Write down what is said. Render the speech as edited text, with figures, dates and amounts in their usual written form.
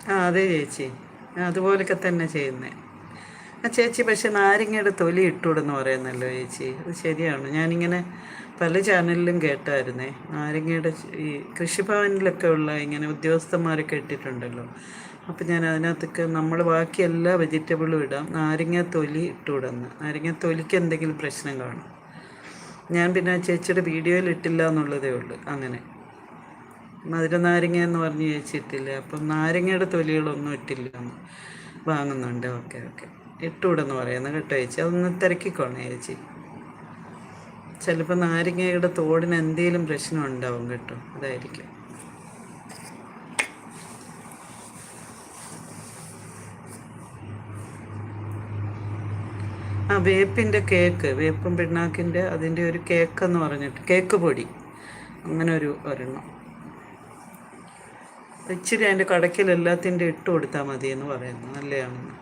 ആ അതെ ചേച്ചി, അതുപോലൊക്കെ തന്നെ ചെയ്യുന്നത്. ആ ചേച്ചി, പക്ഷെ നാരങ്ങയുടെ തൊലി ഇട്ടുവിടുന്ന് പറയുന്നല്ലോ ചേച്ചി, അത് ശരിയാണ്? ഞാനിങ്ങനെ പല ചാനലിലും കേട്ടായിരുന്നേ, നാരങ്ങയുടെ ഈ കൃഷിഭവനിലൊക്കെ ഉള്ള ഇങ്ങനെ ഉദ്യോഗസ്ഥന്മാരൊക്കെ ഇട്ടിട്ടുണ്ടല്ലോ. അപ്പം ഞാൻ അതിനകത്തൊക്കെ നമ്മൾ ബാക്കി എല്ലാ വെജിറ്റബിളും ഇടാം, നാരങ്ങ തൊലി ഇട്ടുവിടുന്നു. നാരങ്ങ തൊലിക്ക് എന്തെങ്കിലും പ്രശ്നം കാണും. ഞാൻ പിന്നെ ചേച്ചിയുടെ വീഡിയോയിൽ ഇട്ടില്ല എന്നുള്ളതേ ഉള്ളൂ. അങ്ങനെ മധുര നാരങ്ങ എന്ന് പറഞ്ഞ് ചേച്ചിട്ടില്ല, അപ്പം നാരങ്ങയുടെ തൊലികളൊന്നും ഇട്ടില്ല എന്ന് വാങ്ങുന്നുണ്ട്. ഓക്കെ ഓക്കെ, ഇട്ടുകൂടെന്ന് പറയുന്നത് കേട്ടോ ചേച്ചി, അതൊന്ന് തിരക്കിക്കോണേ ചേച്ചി. ചിലപ്പോൾ നാരങ്ങയുടെ തോടിന് എന്തെങ്കിലും പ്രശ്നം ഉണ്ടാവും കേട്ടോ, അതായിരിക്കും. ആ വേപ്പിൻ്റെ കേക്ക്, വേപ്പും പിണ്ണാക്കിൻ്റെ അതിൻ്റെ ഒരു കേക്കെന്ന് പറഞ്ഞിട്ട്, കേക്ക് പൊടി, അങ്ങനെ ഒരെണ്ണം ഇച്ചിരി അതിൻ്റെ കടക്കിൽ എല്ലാത്തിൻ്റെ ഇട്ട് കൊടുത്താൽ മതി എന്ന് പറയുന്നു, നല്ലതാണെന്ന്.